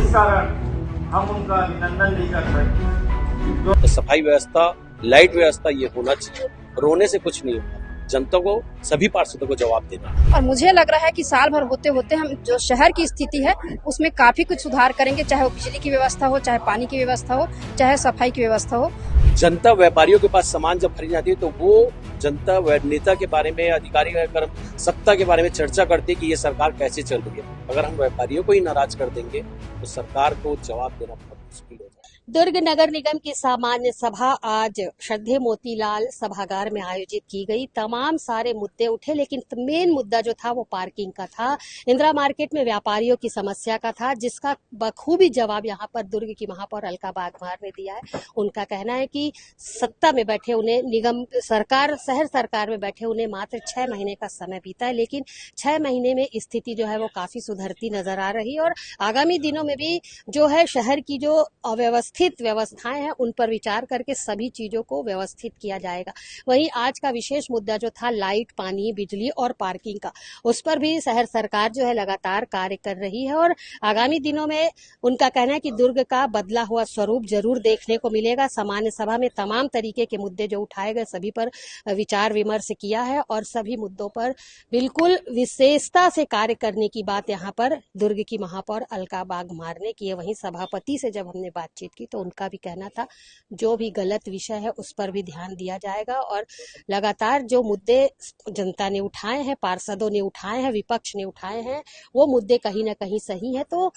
जिस कारण हम उनका अभिनंदन नहीं कर सकते। तो सफाई व्यवस्था, लाइट व्यवस्था ये होना चाहिए। रोने से कुछ नहीं होगा। जनता को, सभी पार्षदों को जवाब देना है। और मुझे लग रहा है कि साल भर होते होते हम जो शहर की स्थिति है उसमें काफी कुछ सुधार करेंगे, चाहे वो बिजली की व्यवस्था हो, चाहे पानी की व्यवस्था हो, चाहे सफाई की व्यवस्था हो। जनता व्यापारियों के पास सामान जब खरीद जाती है तो वो जनता नेता के बारे में, अधिकारी कर्म सत्ता के बारे में चर्चा करती है कि ये सरकार कैसे चल रही है। अगर हम व्यापारियों को ही नाराज कर देंगे तो सरकार को जवाब देना बहुत मुश्किल हो जाएगा। दुर्ग नगर निगम की सामान्य सभा आज श्रद्धेय मोतीलाल सभागार में आयोजित की गई। तमाम सारे मुद्दे उठे, लेकिन मेन मुद्दा जो था वो पार्किंग का था। इंदिरा मार्केट में व्यापारियों की समस्या का था, जिसका बखूबी जवाब यहाँ पर दुर्ग की महापौर अलका बागमार ने दिया है। उनका कहना है कि सत्ता में बैठे उन्हें, निगम सरकार, शहर सरकार में बैठे उन्हें मात्र 6 महीने का समय बीता है, लेकिन 6 महीने में स्थिति जो है वो काफी सुधरती नजर आ रही है और आगामी दिनों में भी जो है शहर की जो अव्यवस्थित व्यवस्थाएं हैं उन पर विचार करके सभी चीजों को व्यवस्थित किया जाएगा। वहीं आज का विशेष मुद्दा जो था लाइट, पानी, बिजली और पार्किंग का, उस पर भी शहर सरकार जो है लगातार कार्य कर रही है और आगामी दिनों में उनका कहना है कि दुर्ग का बदला हुआ स्वरूप जरूर देखने को मिलेगा। सामान्य सभा में तमाम तरीके के मुद्दे जो उठाए गए सभी पर विचार विमर्श किया है और सभी मुद्दों पर बिल्कुल विशेषता से कार्य करने की बात यहाँ पर दुर्ग की महापौर अलका बागमार ने की है। वहीं सभापति से जब हमने बातचीत की तो उनका भी कहना था जो भी गलत विषय है उस पर भी ध्यान दिया जाएगा और लगातार जो मुद्दे जनता ने उठाए हैं, पार्षदों ने उठाए हैं, विपक्ष ने उठाए हैं, वो मुद्दे कहीं ना कहीं सही है। तो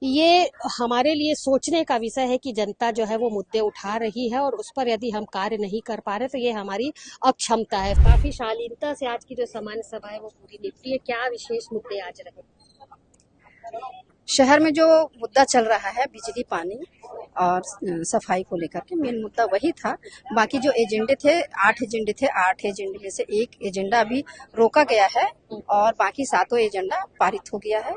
ये हमारे लिए सोचने का विषय है कि जनता जो है वो मुद्दे उठा रही है और उस पर यदि हम कार्य नहीं कर पा रहे तो ये हमारी अक्षमता है। काफी शालीनता से आज की जो सामान्य सभा है वो पूरी निपटी है। क्या विशेष मुद्दे आज रहे? शहर में जो मुद्दा चल रहा है बिजली, पानी और सफाई को लेकर के मेन मुद्दा वही था। बाकी जो एजेंडे थे, 8 एजेंडे थे, 8 एजेंडे में से एक एजेंडा अभी रोका गया है और बाकी 7 एजेंडा पारित हो गया है।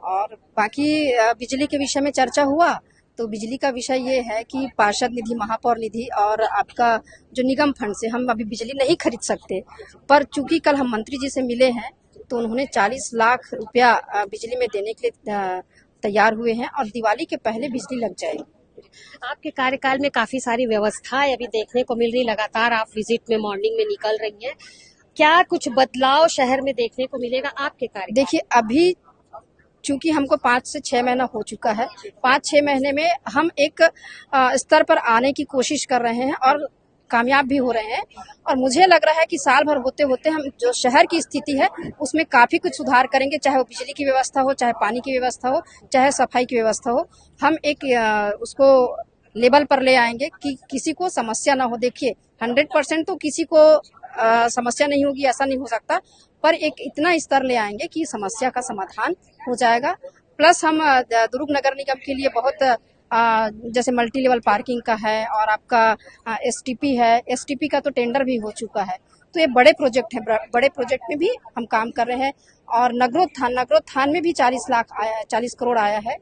और बाकी बिजली के विषय में चर्चा हुआ तो बिजली का विषय ये है कि पार्षद निधि, महापौर निधि और आपका जो निगम फंड से हम अभी बिजली नहीं खरीद सकते, पर चूंकि कल हम मंत्री जी से मिले हैं तो उन्होंने 40 लाख रुपया बिजली में देने के लिए तैयार हुए हैं और दिवाली के पहले बिजली लग जाएगी। आपके कार्यकाल में काफी सारी व्यवस्थाएं अभी देखने को मिल रही, लगातार आप विजिट में मॉर्निंग में निकल रही हैं। क्या कुछ बदलाव शहर में देखने को मिलेगा आपके कार्य? देखिए, अभी चूंकि हमको 5 से 6 महीना हो चुका है, 5-6 महीने में हम एक स्तर पर आने की कोशिश कर रहे हैं और कामयाब भी हो रहे हैं। और मुझे लग रहा है कि साल भर होते होते हम जो शहर की स्थिति है उसमें काफी कुछ सुधार करेंगे, चाहे वो बिजली की व्यवस्था हो, चाहे पानी की व्यवस्था हो, चाहे सफाई की व्यवस्था हो। हम एक उसको लेवल पर ले आएंगे कि किसी को समस्या ना हो। देखिए, 100% तो किसी को समस्या नहीं होगी, ऐसा नहीं हो सकता, पर एक इतना स्तर ले आएंगे कि समस्या का समाधान हो जाएगा। प्लस हम दुर्ग नगर निगम के लिए बहुत जैसे मल्टी लेवल पार्किंग का है और आपका एसटीपी है, एसटीपी का तो टेंडर भी हो चुका है। तो ये बड़े प्रोजेक्ट हैं, बड़े प्रोजेक्ट में भी हम काम कर रहे हैं। और नगरोत्थान में भी 40 करोड़ आया है।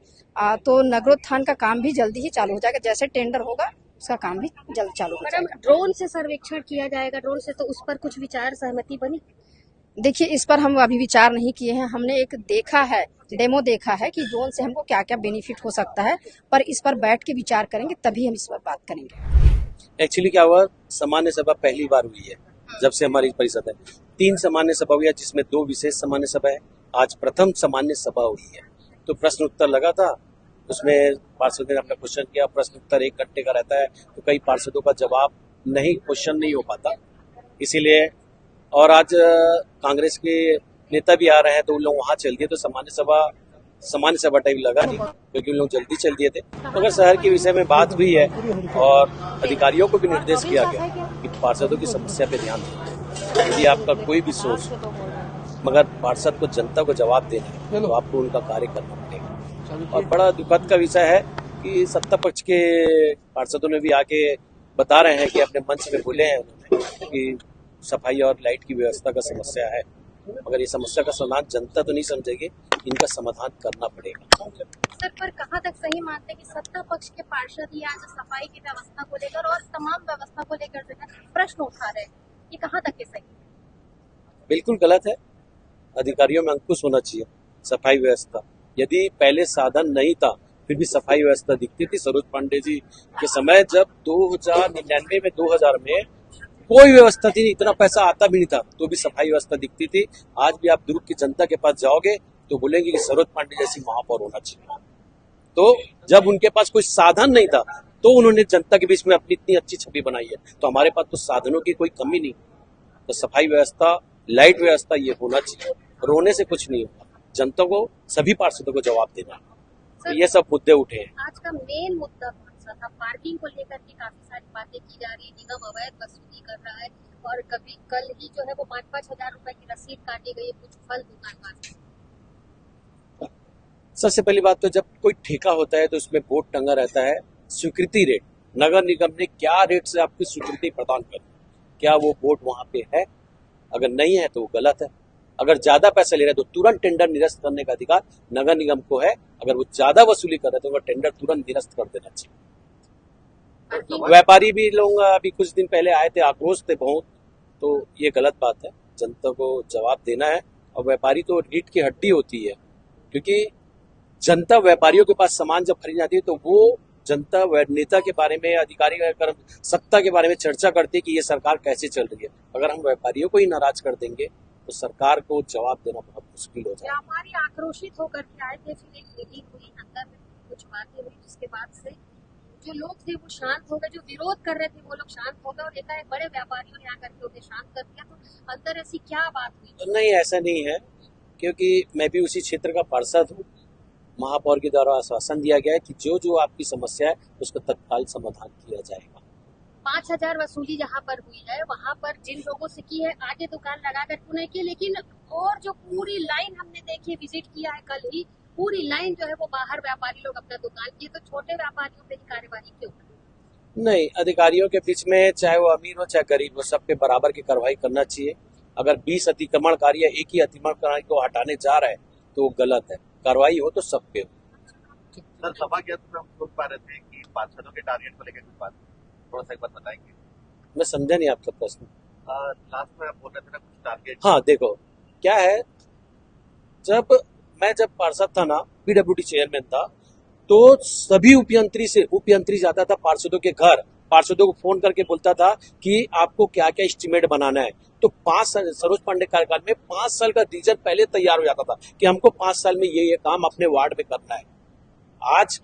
तो नगरोत्थान का काम भी जल्दी ही चालू हो जाएगा, जैसे टेंडर होगा उसका काम भी जल्द चालू हो जाएगा। ड्रोन से सर्वेक्षण किया जाएगा, ड्रोन से, तो उस पर कुछ विचार सहमति बनी? देखिए, इस पर हम अभी विचार नहीं किए हैं। हमने एक देखा है, डेमो देखा है कि ड्रोन से हमको क्या क्या बेनिफिट हो सकता है, पर इस पर बैठ के विचार करेंगे तभी हम इस पर बात करेंगे। एक्चुअली क्या हुआ, सामान्य सभा पहली बार हुई है जब से हमारी परिषद है। 3 सामान्य सभा हुई है जिसमें 2 विशेष सामान्य सभा है। आज प्रथम सामान्य सभा हुई है तो प्रश्न उत्तर लगा था, उसमें पार्षदों ने अपना क्वेश्चन किया। प्रश्न उत्तर 1 घंटे का रहता है तो कई पार्षदों का जवाब नहीं, क्वेश्चन नहीं हो पाता, इसीलिए। और आज कांग्रेस के नेता भी आ रहे हैं तो उन लोग वहाँ चल दिए तो सामान्य सभा टाइप लगा नहीं, क्योंकि उन लोग जल्दी चल दिए थे। मगर शहर के विषय में बात हुई है और अधिकारियों को भी निर्देश किया गया कि पार्षदों की समस्या पे ध्यान दें। यदि आपका कोई भी सोच, मगर पार्षद को, जनता को जवाब देना है तो आपको उनका कार्य करना पड़ेगा। और बड़ा दुखद का विषय है कि सत्ता पक्ष के पार्षदों ने भी आके बता रहे हैं कि अपने मंच में बोले हैं उन्होंने कि सफाई और लाइट की व्यवस्था का समस्या है, मगर ये समस्या का समाधान जनता तो नहीं समझेगी, इनका समाधान करना पड़ेगा। सर, पर कहाँ तक सही मानते हैं कि सत्ता पक्ष के पार्षद ही आज सफाई की व्यवस्था को लेकर और तमाम व्यवस्था को लेकर जो है प्रश्न उठा रहे हैं, ये कहाँ तक के सही? बिल्कुल गलत है। अधिकारियों में अंकुश होना चाहिए। सफाई व्यवस्था, यदि पहले साधन नहीं था फिर भी सफाई व्यवस्था दिखती थी। सरोज पांडे जी के समय जब 2099 में 2000 में कोई व्यवस्था थी नहीं, इतना पैसा आता भी नहीं था, तो भी सफाई व्यवस्था दिखती थी। आज भी आप दुर्ग की जनता के पास जाओगे तो बोलेंगे कि सरोज पांडे जैसी महापौर होना चाहिए। तो जब उनके पास कोई साधन नहीं था तो उन्होंने जनता के बीच में अपनी इतनी अच्छी छवि बनाई है। तो हमारे पास तो साधनों की कोई कमी नहीं, तो सफाई व्यवस्था, लाइट व्यवस्था ये होना चाहिए। रोने से कुछ नहीं होगा, जनता को, सभी पार्षदों को जवाब देना है। तो ये सब मुद्दे उठे हैं। आज का मेन मुद्दा कौन सा था? पार्किंग को लेकर के काफी सारी बातें की जा रही है, निगम अवैध वसूली कर रहा है और कभी कल ही जो है वो 5-5 हजार रुपए की रसीद काटी गई है कुछ फल दुकानदार। सबसे पहली बात तो जब कोई ठेका होता है तो उसमें बोर्ड टंगा रहता है स्वीकृति रेट। नगर निगम ने क्या रेट से आपकी स्वीकृति प्रदान कर, क्या वो बोर्ड वहां पे है? अगर नहीं है तो वो गलत है। अगर ज्यादा पैसा ले रहे हैं तो तुरंत टेंडर निरस्त करने का अधिकार नगर निगम को है। अगर वो ज्यादा वसूली कर रहे हैं तो उनका टेंडर तुरंत निरस्त कर देना चाहिए। व्यापारी भी लोग अभी कुछ दिन पहले आए थे, आक्रोश थे बहुत, तो ये गलत बात है। जनता को जवाब देना है और व्यापारी तो रीढ़ की हड्डी होती है, क्योंकि जनता व्यापारियों के पास सामान जब खरीद जाती है तो वो जनता नेता के बारे में, अधिकारी सत्ता के बारे में चर्चा करती है कि ये सरकार कैसे चल रही है। अगर हम व्यापारियों को ही नाराज कर देंगे तो सरकार को जवाब देना बहुत मुश्किल हो जाएगा। व्यापारी आक्रोशित होकर के आए थे, फिर एक मीटिंग हुई, अंदर में कुछ बातें हुई, जिसके बाद से जो लोग थे वो शांत हो गए, जो विरोध कर रहे थे वो लोग शांत हो गए और एकाएक बड़े व्यापारियों ने आकर के उन्हें शांत कर दिया। तो अंदर ऐसी क्या बात हुई? नहीं, ऐसा नहीं है, क्योंकि मैं भी उसी क्षेत्र का पार्षद हूँ। महापौर के द्वारा आश्वासन दिया गया है कि जो जो आपकी समस्या है उसका तत्काल समाधान किया जाएगा। 5,000 वसूली जहाँ पर हुई है वहाँ पर जिन लोगों से की है आगे दुकान लगा कर उन्हें की, लेकिन और जो पूरी लाइन हमने देखी, विजिट किया है कल ही, पूरी लाइन जो है वो बाहर व्यापारी लोग अपना दुकान किए, तो छोटे व्यापारियों पे ही कार्यवाही क्यों? नहीं, अधिकारियों के बीच में चाहे वो अमीर हो चाहे गरीब हो, सब पे बराबर की कार्रवाई करना चाहिए। अगर 20 अतिक्रमणकारी या एक ही अतिक्रमणकारी को हटाने जा रहा है तो वो गलत है। कार्रवाई हो तो सब पे हो। सर, सभा के अंत में हम सुन पा रहे थे कि पार्षदों के टारगेट को लेकर कुछ बात, थोड़ा सा एक बार बताएंगे? मैं समझा नहीं आपका प्रश्न। लास्ट में आप बोल रहे थे ना कुछ टारगेट। हाँ, देखो क्या है, जब पार्षद था ना, पीडब्ल्यूडी चेयरमैन था, तो सभी उपयंत्री जाता था पार्षदों के घर, पार्षदों को फोन करके बोलता था कि आपको क्या क्या एस्टीमेट बनाना है। तो 5 साल सरोज पांडे कार्यकाल में 5 साल का रीजन पहले तैयार हो जाता था कि हमको 5 साल में ये काम अपने वार्ड में करना है। आज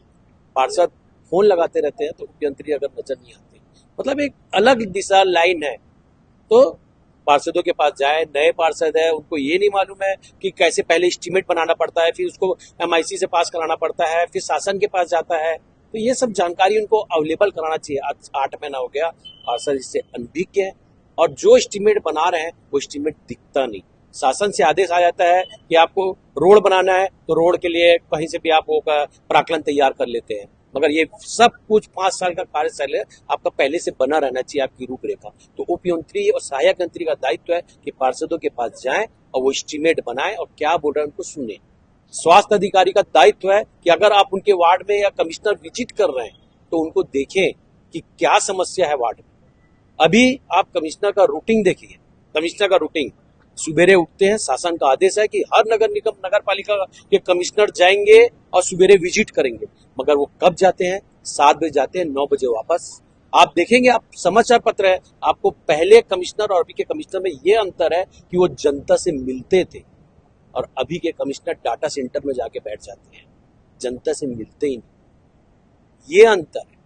पार्षद फोन लगाते रहते हैं तो उपयंत्री अगर नजर नहीं आते, मतलब एक अलग दिशा लाइन है। तो पार्षदों के पास जाए, नए पार्षद है, उनको ये नहीं मालूम है कि कैसे पहले एस्टीमेट बनाना पड़ता है, फिर उसको MIC से पास कराना पड़ता है, फिर शासन के पास जाता है। तो ये सब जानकारी उनको अवेलेबल कराना चाहिए। आज 8 महीना हो गया, पार्षद इससे अनभिज्ञ है और जो एस्टीमेट बना रहे हैं वो एस्टीमेट दिखता नहीं। शासन से आदेश आ जाता है कि आपको रोड बनाना है तो रोड के लिए कहीं से भी आप वो प्राक्कलन तैयार कर लेते हैं, मगर ये सब कुछ 5 साल का कार्यशैली आपका पहले से बना रहना चाहिए, आपकी रूपरेखा। तो उपयंत्री और सहायक यंत्री का दायित्व है कि पार्षदों के पास जाएं और वो एस्टीमेट बनाएं और क्या बोल रहे हैं उनको सुने। स्वास्थ्य अधिकारी का दायित्व है कि अगर आप उनके वार्ड में या कमिश्नर विजिट कर रहे हैं तो उनको देखें कि क्या समस्या है वार्ड में। अभी आप कमिश्नर का रूटीन देखिए, कमिश्नर का रूटीन सुबेरे उठते हैं, शासन का आदेश है कि हर नगर निगम नगर पालिका के कमिश्नर जाएंगे और सुबेरे विजिट करेंगे, मगर वो कब जाते हैं? 7 बजे जाते हैं, 9 बजे वापस। आप देखेंगे, आप समाचार पत्र है, आपको पहले कमिश्नर और अभी के कमिश्नर में ये अंतर है कि वो जनता से मिलते थे और अभी के कमिश्नर डाटा सेंटर में जाके बैठ जाते हैं, जनता से मिलते ही नहीं। ये अंतर है।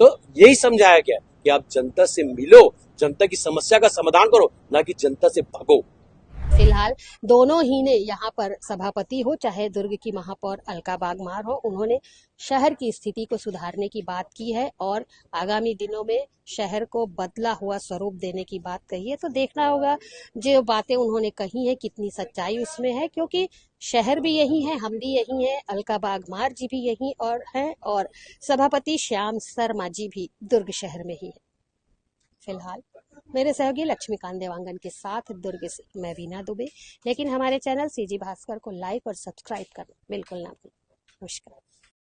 तो यही समझाया गया कि आप जनता से मिलो, जनता की समस्या का समाधान करो, ना कि जनता से भागो। फिलहाल दोनों ही ने यहाँ पर सभापति हो चाहे दुर्ग की महापौर अलका बागमार हो, उन्होंने शहर की स्थिति को सुधारने की बात की है और आगामी दिनों में शहर को बदला हुआ स्वरूप देने की बात कही है। तो देखना होगा जो बातें उन्होंने कही है कितनी सच्चाई उसमें है, क्योंकि शहर भी यही है, हम भी यही हैं, अलका बागमार जी भी यही और हैं और सभापति श्याम शर्मा जी भी दुर्ग शहर में ही है। फिलहाल मेरे सहयोगी लक्ष्मीकांत देवांगन के साथ दुर्ग से मैं वीना दुबे, लेकिन हमारे चैनल CG भास्कर को लाइक और सब्सक्राइब करना बिल्कुल ना भूलें। नमस्कार।